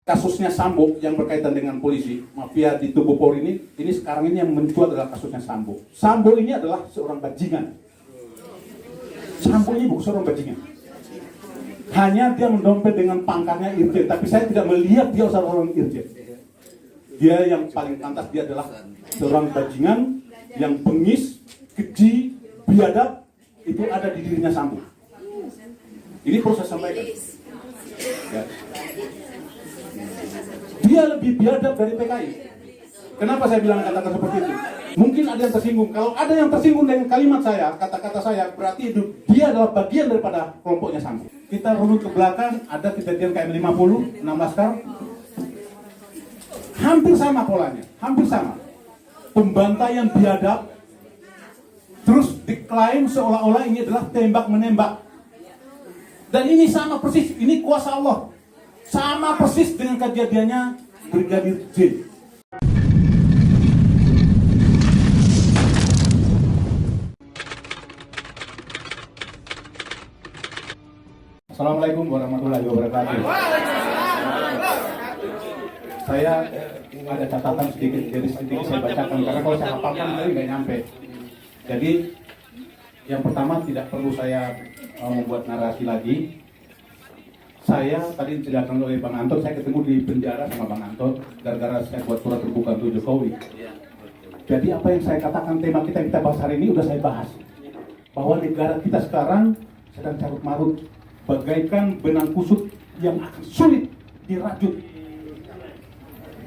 Kasusnya Sambo yang berkaitan dengan polisi, mafia di tubuh Polri ini sekarang ini yang mencuat adalah kasusnya Sambo. Sambo ini adalah seorang bajingan. Sambo ini bukan seorang bajingan. Hanya dia mendompet dengan pangkatnya irjen, tapi saya tidak melihat dia seorang irjen. Dia yang paling pantas, dia adalah seorang bajingan yang bengis, keji, biadab, itu ada di dirinya Sambo. Ini perlu saya sampaikan. Ya. Dia lebih biadab dari PKI. Kenapa saya bilang kata-kata seperti itu? Mungkin ada yang tersinggung. Kalau ada yang tersinggung dengan kalimat saya, kata-kata saya, berarti itu dia adalah bagian daripada kelompoknya Sambo. Kita runut ke belakang, ada kejadian KM50, 6 laskar. Hampir sama polanya, hampir sama. Pembantaian biadab, terus diklaim seolah-olah ini adalah tembak-menembak. Dan ini sama persis, ini kuasa Allah. Sama persis dengan kejadiannya Brigadir J. Assalamualaikum warahmatullahi wabarakatuh. Saya ada catatan sedikit, jadi sedikit saya bacakan karena kalau saya hafalkan tadi nggak nyampe. Jadi yang pertama tidak perlu saya membuat narasi lagi. Saya tadi dijelaskan oleh Bang Anton, saya ketemu di penjara sama Bang Anton gara-gara saya buat surat terbuka untuk Jokowi. Jadi apa yang saya katakan, tema kita bahas hari ini udah saya bahas. Bahwa negara kita sekarang sedang carut marut, bagaikan benang kusut yang akan sulit dirajut.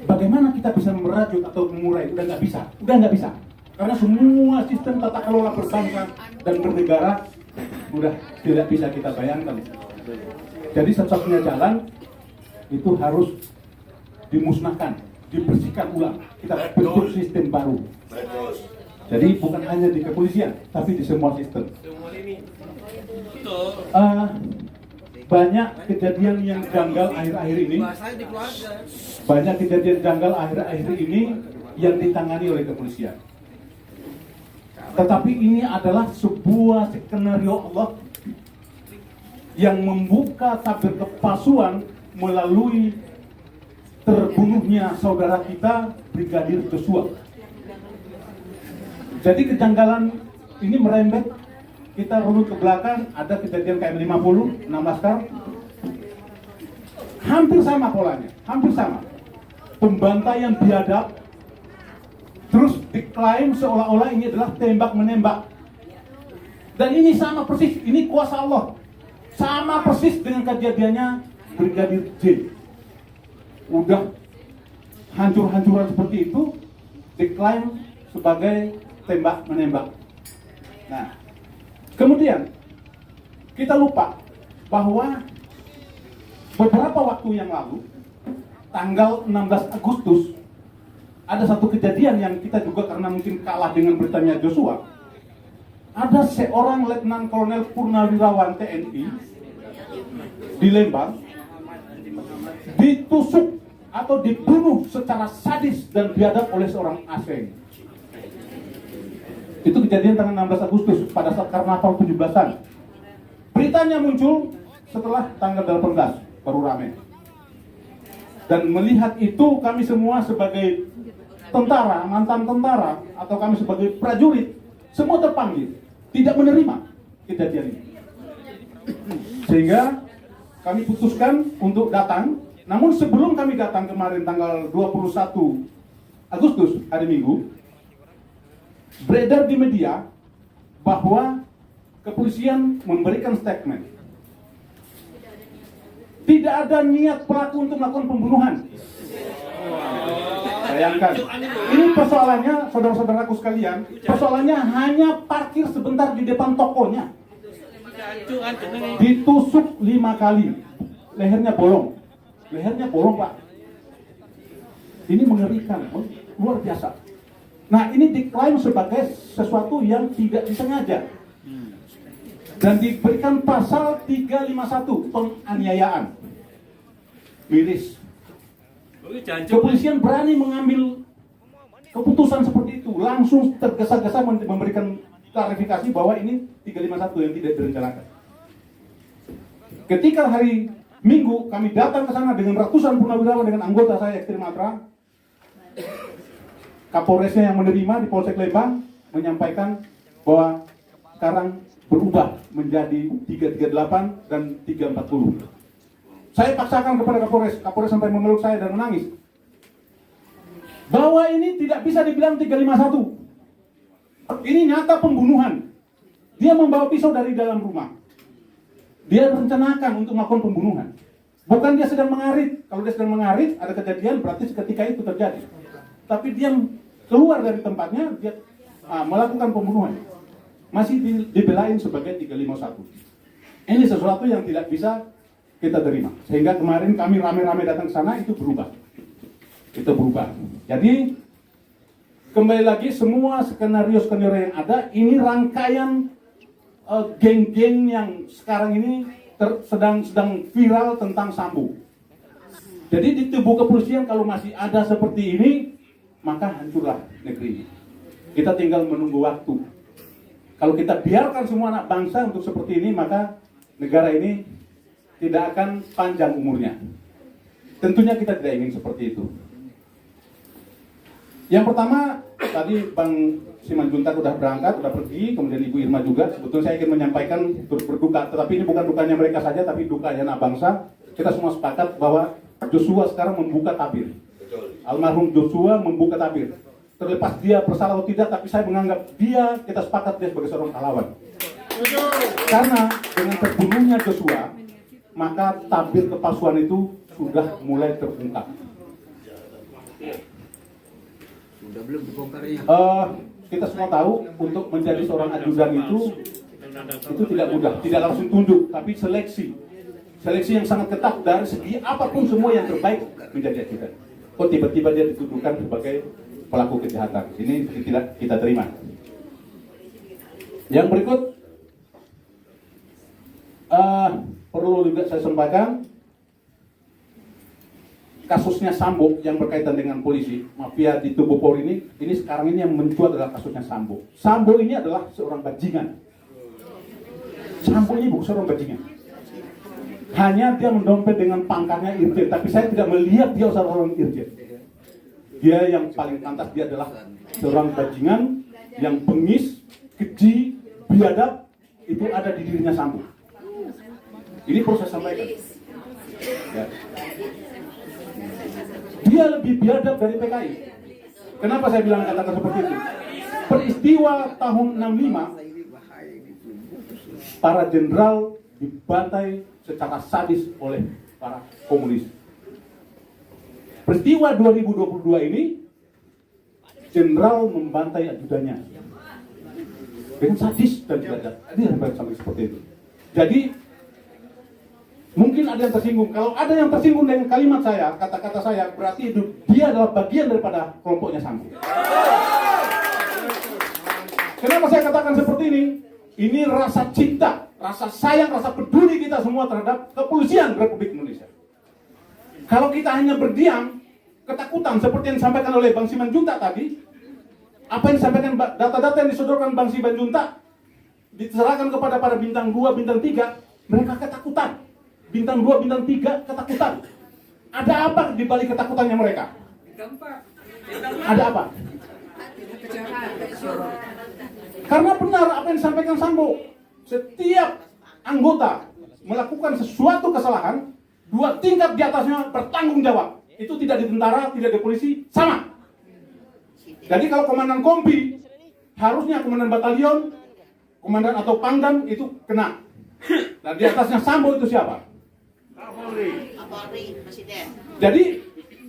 Bagaimana kita bisa merajut atau mengurai? Udah nggak bisa. Karena semua sistem tata kelola berbangsa dan bernegara udah tidak bisa kita bayangkan. Jadi satu-satunya jalan itu harus dimusnahkan, dibersihkan ulang. Kita bentuk sistem baru. Jadi bukan hanya di kepolisian, tapi di semua sistem. Banyak kejadian yang janggal akhir-akhir ini. Banyak kejadian janggal akhir-akhir ini yang ditangani oleh kepolisian. Tetapi ini adalah sebuah skenario Allah yang membuka tabir kepalsuan melalui terbunuhnya saudara kita Brigadir Joshua. Jadi kejanggalan ini merembet, kita runut ke belakang, ada kejadian KM50, 6 laskar. Hampir sama polanya, hampir sama. Pembantaian biadab, terus diklaim seolah-olah ini adalah tembak-menembak. Dan ini sama persis, ini kuasa Allah. Sama persis dengan kejadiannya Brigadir J. Udah hancur-hancuran seperti itu, diklaim sebagai tembak-menembak. Nah, kemudian kita lupa bahwa beberapa waktu yang lalu, tanggal 16 Agustus, ada satu kejadian yang kita juga karena mungkin kalah dengan beritanya Joshua. Ada seorang Letnan Kolonel Purnawirawan TNI di Lembang ditusuk atau dibunuh secara sadis dan biadab oleh seorang asing. Itu kejadian tanggal 16 Agustus pada saat karnaval 17-an. Beritanya muncul setelah tanggal 18, baru ramai. Dan melihat itu kami semua sebagai tentara, mantan tentara, atau kami sebagai prajurit, semua terpanggil, tidak menerima kejadian ini. Sehingga kami putuskan untuk datang, namun sebelum kami datang kemarin tanggal 21 Agustus, hari Minggu, beredar di media bahwa kepolisian memberikan statement. Tidak ada niat pelaku untuk melakukan pembunuhan. Bayangkan, ini persoalannya, saudara-saudaraku sekalian, persoalannya hanya parkir sebentar di depan tokonya. Ditusuk 5 kali, lehernya bolong, Pak. Ini mengerikan, luar biasa. Nah, ini diklaim sebagai sesuatu yang tidak disengaja dan diberikan pasal 351 penganiayaan. Miris. Kepolisian berani mengambil keputusan seperti itu, langsung tergesa-gesa memberikan klarifikasi bahwa ini 351 yang tidak direncanakan. Ketika hari Minggu kami datang ke sana dengan ratusan purnawirawan dengan anggota saya Ekstrim Matra. Kapolresnya yang menerima di Polsek Lembang menyampaikan bahwa sekarang berubah menjadi 338 dan 340. Saya paksakan kepada Kapolres sampai memeluk saya dan menangis. Bahwa ini tidak bisa dibilang 351. Ini nyata pembunuhan. Dia membawa pisau dari dalam rumah. Dia rencanakan untuk melakukan pembunuhan. Bukan dia sedang mengarit. Kalau dia sedang mengarit, ada kejadian, berarti seketika itu terjadi. Tapi dia keluar dari tempatnya, dia melakukan pembunuhan. Masih dibelain sebagai 351. Ini sesuatu yang tidak bisa kita terima. Sehingga kemarin kami rame-rame datang ke sana, itu berubah. Itu berubah. Jadi, kembali lagi semua skenario-skenario yang ada, ini rangkaian geng-geng yang sekarang ini sedang viral tentang Sambo. Jadi di tubuh kepolisian kalau masih ada seperti ini, maka hancurlah negeri ini. Kita tinggal menunggu waktu. Kalau kita biarkan semua anak bangsa untuk seperti ini, maka negara ini tidak akan panjang umurnya. Tentunya kita tidak ingin seperti itu. Yang pertama, tadi Bang Simanjuntak sudah berangkat, sudah pergi, kemudian Ibu Irma juga. Sebetulnya saya ingin menyampaikan turut berduka, tetapi ini bukan dukanya mereka saja, tapi dukanya anak bangsa. Kita semua sepakat bahwa Joshua sekarang membuka tabir. Almarhum Joshua membuka tabir. Terlepas dia bersalah atau tidak, tapi saya menganggap kita sepakat dia sebagai seorang pahlawan. Karena dengan terbunuhnya Joshua, maka tabir kepalsuan itu sudah mulai terungkap. Kita semua tahu untuk menjadi seorang ajudan itu tidak mudah, tidak langsung tunduk, tapi seleksi yang sangat ketat dari segi apapun semua yang terbaik menjadi ajudan. Kok tiba-tiba dia dituduhkan sebagai pelaku kejahatan? Ini tidak kita terima. Yang berikut perlu juga saya sampaikan. Kasusnya Sambo yang berkaitan dengan polisi, mafia di tubuh Polri ini sekarang ini yang mencuat adalah kasusnya Sambo. Sambo ini adalah seorang bajingan. Sambo ini bukan seorang bajingan. Hanya dia mendompet dengan pangkatnya irjen, tapi saya tidak melihat dia seorang irjen. Dia yang paling pantas, dia adalah seorang bajingan yang bengis, keji, biadab, itu ada di dirinya Sambo. Ini perlu saya sampaikan. Ya. Dia lebih biadab dari PKI. Kenapa saya bilang katakan seperti itu? Peristiwa tahun 65, para jenderal dibantai secara sadis oleh para komunis. Peristiwa 2022 ini, jenderal membantai ajudannya dengan sadis dan biadab. Ini sampai seperti itu. Jadi mungkin ada yang tersinggung. Kalau ada yang tersinggung dengan kalimat saya, kata-kata saya, berarti dia adalah bagian daripada kelompoknya Sambo. Kenapa saya katakan seperti ini? Ini rasa cinta, rasa sayang, rasa peduli kita semua terhadap kepolisian Republik Indonesia. Kalau kita hanya berdiam, ketakutan seperti yang disampaikan oleh Bang Simanjuntak tadi, apa yang disampaikan, data-data yang disodorkan Bang Simanjuntak, diserahkan kepada para bintang 2, bintang 3, mereka ketakutan. Bintang 2, bintang 3 ketakutan. Ada apa di balik ketakutannya mereka? Ada apa? Karena benar apa yang disampaikan Sambo. Setiap anggota melakukan sesuatu kesalahan, 2 tingkat di atasnya bertanggung jawab. Itu tidak di tentara, tidak di polisi, sama. Jadi kalau komandan kompi, harusnya komandan batalion, komandan atau pangdam itu kena. Dan di atasnya Sambo itu siapa? Kapolri, Presiden. Jadi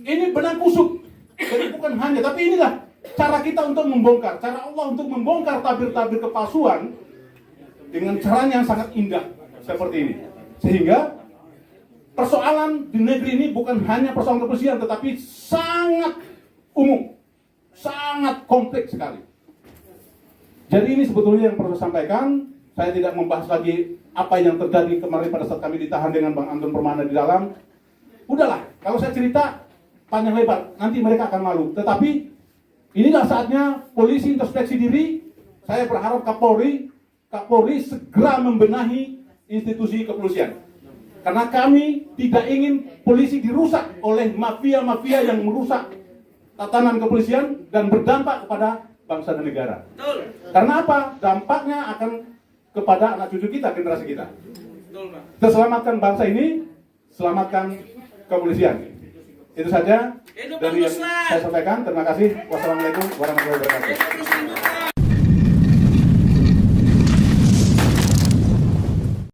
ini benang kusut. Jadi bukan hanya, tapi inilah cara kita untuk membongkar, cara Allah untuk membongkar tabir-tabir kepalsuan dengan caranya yang sangat indah seperti ini. Sehingga persoalan di negeri ini bukan hanya persoalan kepolisian, tetapi sangat umum, sangat kompleks sekali. Jadi ini sebetulnya yang perlu saya sampaikan. Saya tidak membahas lagi apa yang terjadi kemarin pada saat kami ditahan dengan Bang Anton Permana di dalam. Udahlah, kalau saya cerita panjang lebar, nanti mereka akan malu. Tetapi inilah saatnya polisi introspeksi diri. Saya berharap Kapolri segera membenahi institusi kepolisian. Karena kami tidak ingin polisi dirusak oleh mafia-mafia yang merusak tatanan kepolisian dan berdampak kepada bangsa dan negara. Karena apa? Dampaknya akan kepada anak cucu kita, generasi kita. Kita selamatkan bangsa ini, selamatkan kepolisian. Itu saja dari yang saya sampaikan. Terima kasih. Wassalamualaikum warahmatullahi wabarakatuh.